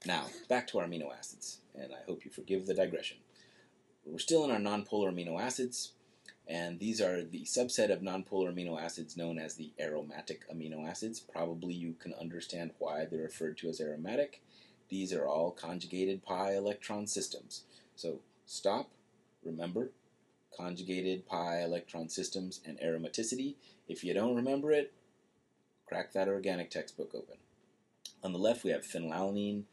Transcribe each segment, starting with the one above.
Now, back to our amino acids, and I hope you forgive the digression. We're still in our nonpolar amino acids, and these are the subset of nonpolar amino acids known as the aromatic amino acids. Probably you can understand why they're referred to as aromatic. These are all conjugated pi electron systems. So stop, remember, conjugated pi electron systems and aromaticity. If you don't remember it, crack that organic textbook open. On the left we have phenylalanine,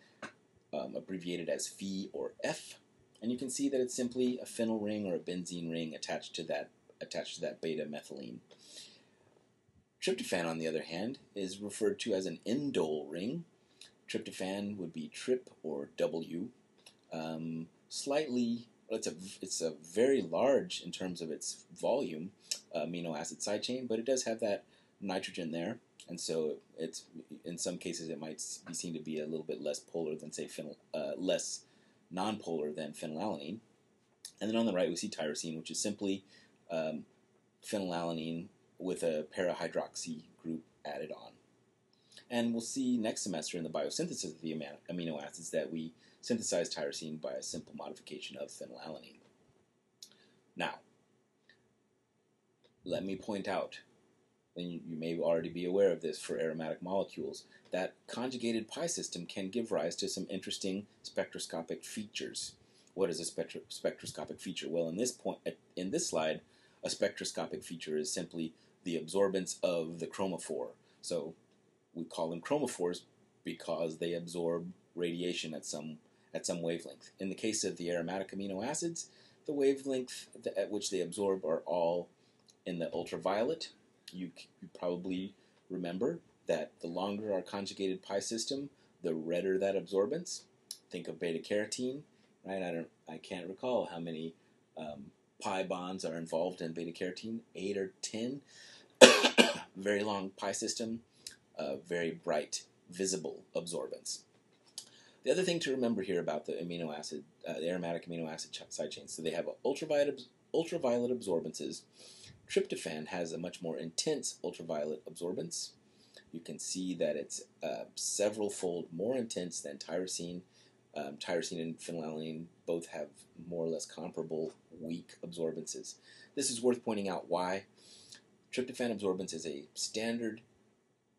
abbreviated as Phe or F, and you can see that it's simply a phenyl ring or a benzene ring attached to that beta methylene. Tryptophan, on the other hand, is referred to as an indole ring. Tryptophan would be trip or W. It's a very large in terms of its volume amino acid side chain, but it does have that nitrogen there, and so it's in some cases it might be seen to be a little bit less polar than say less nonpolar than phenylalanine. And then on the right we see tyrosine, which is simply phenylalanine with a para-hydroxy group added on. And we'll see next semester in the biosynthesis of the amino acids that we synthesize tyrosine by a simple modification of phenylalanine. Now, let me point out, and you may already be aware of this for aromatic molecules, that conjugated pi system can give rise to some interesting spectroscopic features. What is a spectroscopic feature? Well, in this slide, a spectroscopic feature is simply the absorbance of the chromophore. So we call them chromophores because they absorb radiation at some wavelength. In the case of the aromatic amino acids, the wavelength at which they absorb are all in the ultraviolet. You probably remember that the longer our conjugated pi system, the redder that absorbance. Think of beta carotene, right? I can't recall how many pi bonds are involved in beta carotene, 8 or 10. Very long pi system, very bright, visible absorbance. The other thing to remember here about the the aromatic amino acid side chains, so they have ultraviolet absorbances. Tryptophan has a much more intense ultraviolet absorbance. You can see that it's several-fold more intense than tyrosine. Tyrosine and phenylalanine both have more or less comparable weak absorbances. This is worth pointing out why. Tryptophan absorbance is a standard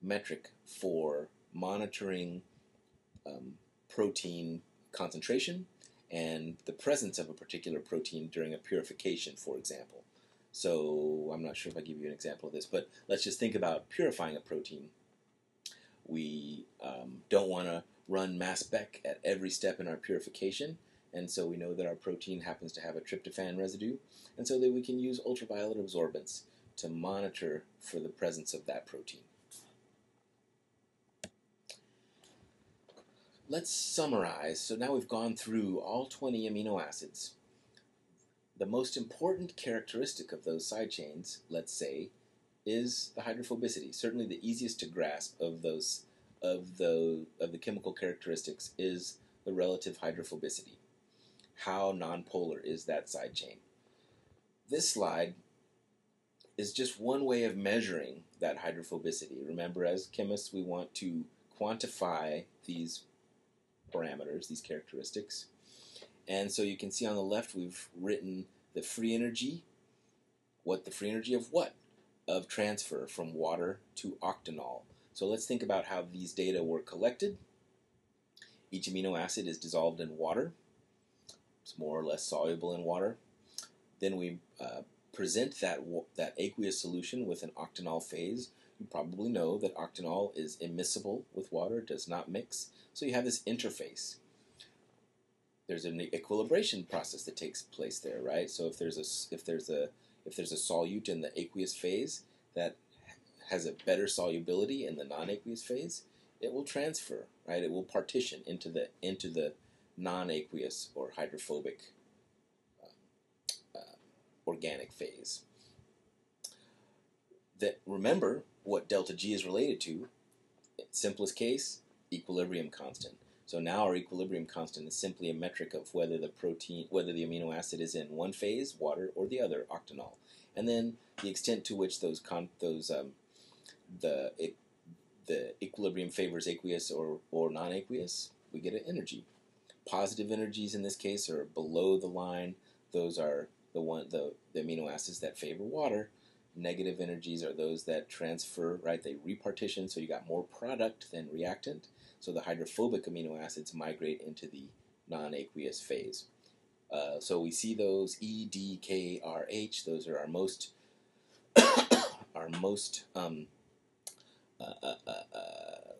metric for monitoring protein concentration and the presence of a particular protein during a purification, for example. So I'm not sure if I give you an example of this, but let's just think about purifying a protein. We don't want to run mass spec at every step in our purification, and so we know that our protein happens to have a tryptophan residue, and so that we can use ultraviolet absorbance to monitor for the presence of that protein. Let's summarize. So now we've gone through all 20 amino acids. The most important characteristic of those side chains, let's say, is the hydrophobicity. Certainly the easiest to grasp of the chemical characteristics is the relative hydrophobicity. How nonpolar is that side chain? This slide is just one way of measuring that hydrophobicity. Remember, as chemists, we want to quantify these parameters, these characteristics. And so you can see on the left we've written the free energy. The free energy of what? Of transfer from water to octanol. So let's think about how these data were collected. Each amino acid is dissolved in water. It's more or less soluble in water. Then we present that aqueous solution with an octanol phase. You probably know that octanol is immiscible with water, does not mix. So you have this interface. There's an equilibration process that takes place there, right? So if there's a solute in the aqueous phase that has a better solubility in the non-aqueous phase, it will transfer, right? It will partition into the non-aqueous or hydrophobic organic phase. Remember what delta G is related to. Simplest case, equilibrium constant. So now our equilibrium constant is simply a metric of whether the amino acid is in one phase, water, or the other, octanol, and then the extent to which the equilibrium favors aqueous or non-aqueous. we get an energy. Positive energies in this case are below the line. Those are the amino acids that favor water. Negative energies are those that transfer, right? They repartition, so you got more product than reactant. So the hydrophobic amino acids migrate into the non-aqueous phase. So we see those E, D, K, R, H. Those are our most uh, uh, uh, uh,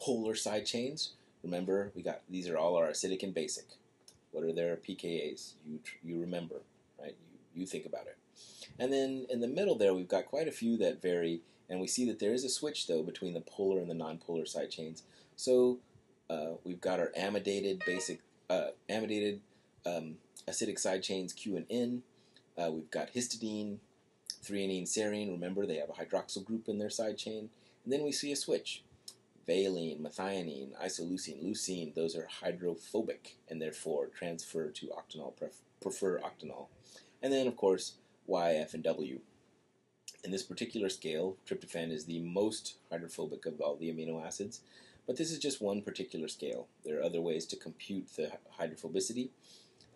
polar side chains. Remember, these are all our acidic and basic. What are their pKa's? You remember, right? You think about it. And then in the middle there, we've got quite a few that vary, and we see that there is a switch though between the polar and the non-polar side chains. So we've got our amidated acidic side chains Q and N. We've got histidine, threonine, serine. Remember, they have a hydroxyl group in their side chain. And then we see a switch. Valine, methionine, isoleucine, leucine, those are hydrophobic and therefore transfer to octanol, prefer octanol. And then, of course, Y, F, and W. In this particular scale, tryptophan is the most hydrophobic of all the amino acids, but this is just one particular scale. There are other ways to compute the hydrophobicity.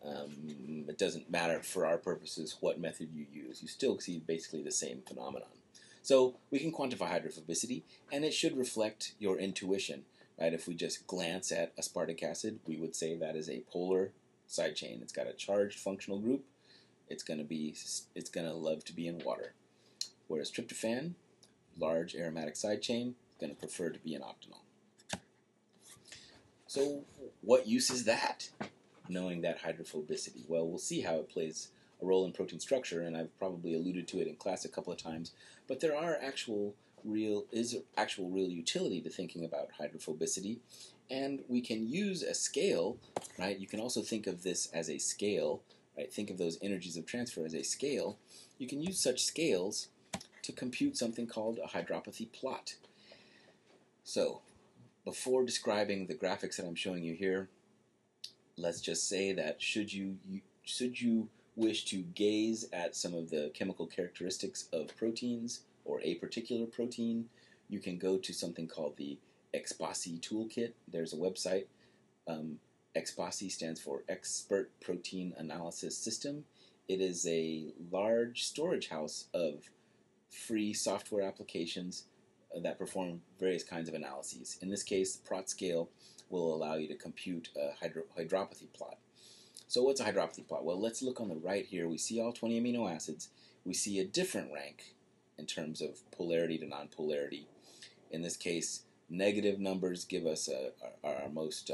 It doesn't matter for our purposes what method you use. You still see basically the same phenomenon. So we can quantify hydrophobicity, and it should reflect your intuition. Right? If we just glance at aspartic acid, we would say that is a polar side chain. It's got a charged functional group. It's going to love to be in water. Whereas tryptophan, large aromatic side chain, is going to prefer to be in octanol. So what use is that? Knowing that hydrophobicity. Well, we'll see how it plays a role in protein structure, and I've probably alluded to it in class a couple of times, but there are actual real utility to thinking about hydrophobicity, and we can use a scale, right? You can also think of this as a scale, right? Think of those energies of transfer as a scale. You can use such scales to compute something called a hydropathy plot. So, before describing the graphics that I'm showing you here, let's just say that should you wish to gaze at some of the chemical characteristics of proteins or a particular protein, you can go to something called the ExPOSI Toolkit. There's a website. ExPOSI stands for Expert Protein Analysis System. It is a large storage house of free software applications that perform various kinds of analyses. In this case, the PROT scale will allow you to compute a hydropathy plot. So what's a hydropathy plot? Well, let's look on the right here. We see all 20 amino acids. We see a different rank in terms of polarity to non-polarity. In this case, negative numbers give us our most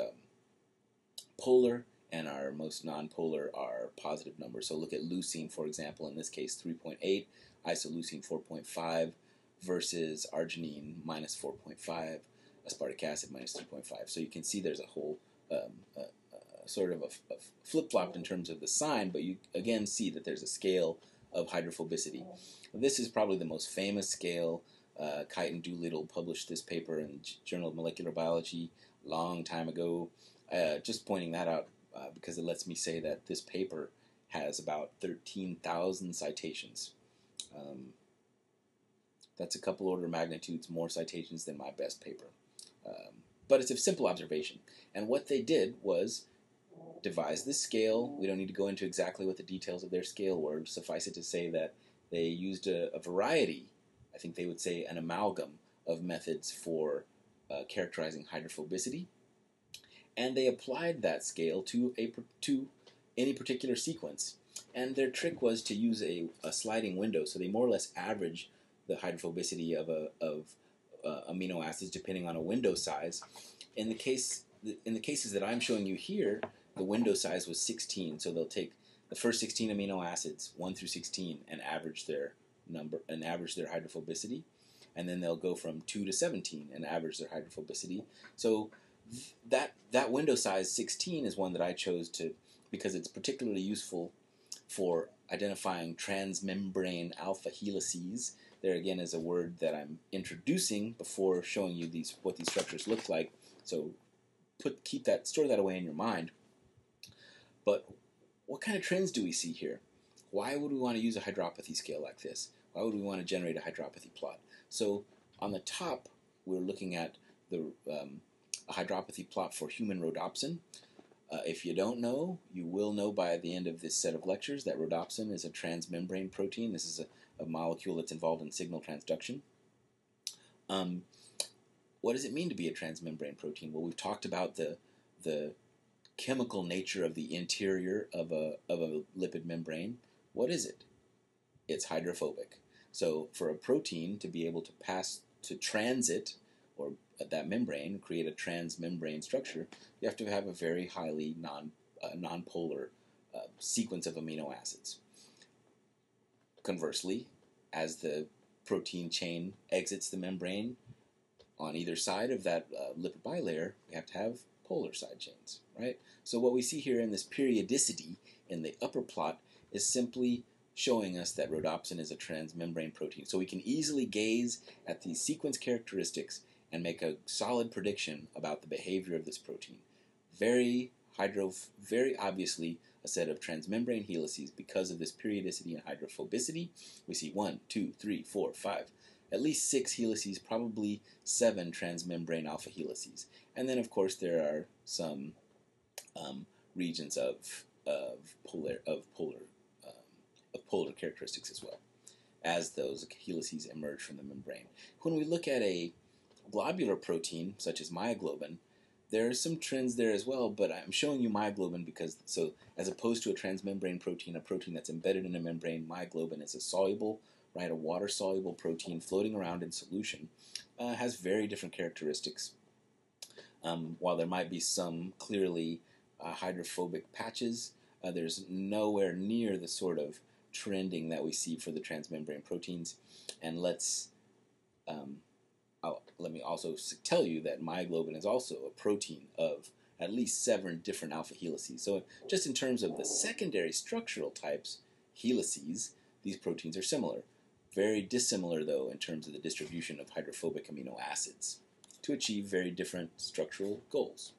polar, and our most non-polar are positive numbers. So look at leucine, for example, in this case 3.8, isoleucine 4.5, versus arginine minus 4.5, aspartic acid minus 3.5. So you can see there's a whole sort of a flip-flop in terms of the sign, but you again see that there's a scale of hydrophobicity. This is probably the most famous scale. Kite and Doolittle published this paper in Journal of Molecular Biology a long time ago. Just pointing that out because it lets me say that this paper has about 13,000 citations. That's a couple order of magnitudes more citations than my best paper. But it's a simple observation. And what they did was devise this scale. We don't need to go into exactly what the details of their scale were. Suffice it to say that they used a variety, I think they would say an amalgam, of methods for characterizing hydrophobicity. And they applied that scale to any particular sequence. And their trick was to use a sliding window, so they more or less average the hydrophobicity of amino acids depending on a window size. In the cases that I'm showing you here, the window size was 16, so they'll take the first 16 amino acids, 1 through 16, and average their hydrophobicity, and then they'll go from 2 to 17 and average their hydrophobicity. So that window size 16 is one that I chose because it's particularly useful for identifying transmembrane alpha helices. There again is a word that I'm introducing before showing you what these structures look like. So store that away in your mind. But what kind of trends do we see here? Why would we want to use a hydropathy scale like this? Why would we want to generate a hydropathy plot? So on the top, we're looking at the a hydropathy plot for human rhodopsin. If you don't know, you will know by the end of this set of lectures that rhodopsin is a transmembrane protein. This is a molecule that's involved in signal transduction. What does it mean to be a transmembrane protein? Well, we've talked about the chemical nature of the interior of a lipid membrane. What is it? It's hydrophobic. So for a protein to be able to pass to transit or that membrane, create a transmembrane structure, you have to have a very highly nonpolar sequence of amino acids. Conversely, as the protein chain exits the membrane, on either side of that lipid bilayer, we have to have polar side chains, right? So what we see here in this periodicity in the upper plot is simply showing us that rhodopsin is a transmembrane protein. So we can easily gaze at these sequence characteristics and make a solid prediction about the behavior of this protein. Very obviously a set of transmembrane helices because of this periodicity and hydrophobicity. We see 1, 2, 3, 4, 5, at least 6 helices, probably 7 transmembrane alpha helices. And then, of course, there are some regions of polar characteristics as well, as those helices emerge from the membrane. When we look at a globular protein, such as myoglobin, there are some trends there as well, but I'm showing you myoglobin because, so as opposed to a transmembrane protein, a protein that's embedded in a membrane, myoglobin is a soluble, right, a water-soluble protein floating around in solution, has very different characteristics. While there might be some clearly hydrophobic patches, there's nowhere near the sort of trending that we see for the transmembrane proteins. And let me also tell you that myoglobin is also a protein of at least 7 different alpha helices. So just in terms of the secondary structural types, helices, these proteins are similar. Very dissimilar, though, in terms of the distribution of hydrophobic amino acids to achieve very different structural goals.